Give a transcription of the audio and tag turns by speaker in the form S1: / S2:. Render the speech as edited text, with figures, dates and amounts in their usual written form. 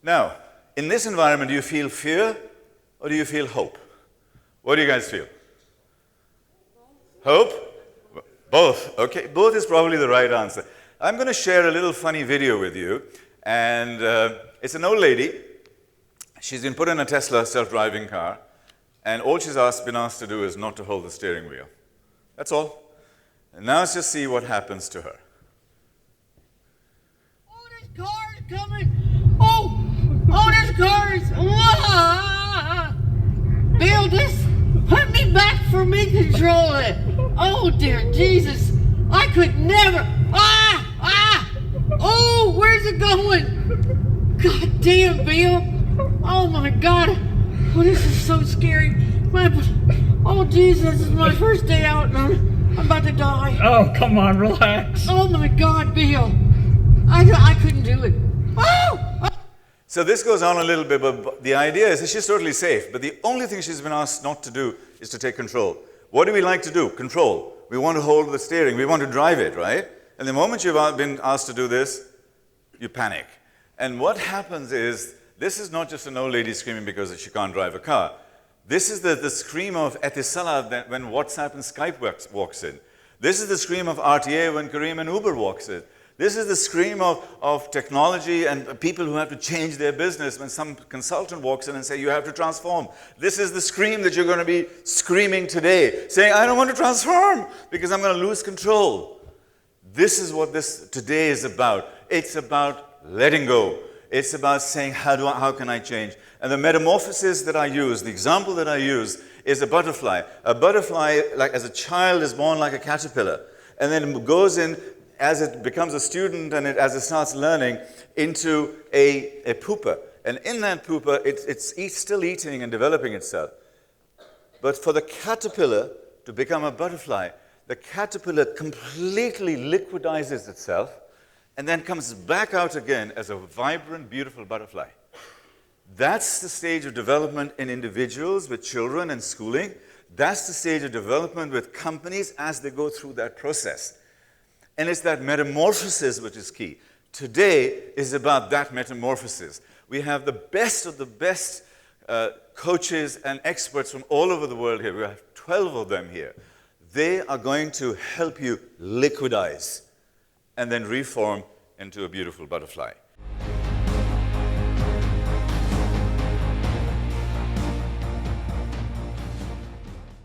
S1: Now, in this environment, do you feel fear or do you feel hope? What do you guys feel? Hope? Both. Okay, both is probably the right answer. I'm going to share a little funny video with you. And it's an old lady. She's been put in a Tesla self-driving car. And all she's been asked to do is not to hold the steering wheel. That's all. And now let's just see what happens to her.
S2: Oh, this car is coming. Oh, this car is. Bill, just put me back for me control it. Oh, dear Jesus. I could never. Oh, where's it going? God damn, Bill. Oh, my God. Oh, this is so scary. Oh, Jesus, this is my first day out and I'm about to die.
S3: Oh, come on, relax.
S2: Oh, my God, Bill. I couldn't do it. Oh!
S1: So this goes on a little bit, but the idea is that she's totally safe. But the only thing she's been asked not to do is to take control. What do we like to do? Control. We want to hold the steering. We want to drive it, right? And the moment you've been asked to do this, you panic. And what happens is, this is not just an old lady screaming because she can't drive a car. This is the scream of Etisalat when WhatsApp and Skype walks in. This is the scream of RTA when Kareem and Uber walks in. This is the scream of technology and people who have to change their business when some consultant walks in and says, you have to transform. This is the scream that you're going to be screaming today, saying, I don't want to transform because I'm going to lose control. This is what this today is about. It's about letting go. It's about saying, how can I change? And the metamorphosis that I use, the example that I use, is a butterfly. A butterfly, like as a child, is born like a caterpillar. And then it goes in, as it becomes a student and as it starts learning, into a pupa. And in that pupa, it's still eating and developing itself. But for the caterpillar to become a butterfly, the caterpillar completely liquidizes itself and then comes back out again as a vibrant, beautiful butterfly. That's the stage of development in individuals with children and schooling. That's the stage of development with companies as they go through that process. And it's that metamorphosis which is key. Today is about that metamorphosis. We have the best of the best coaches and experts from all over the world here. We have 12 of them here. They are going to help you liquidize and then reform into a beautiful butterfly.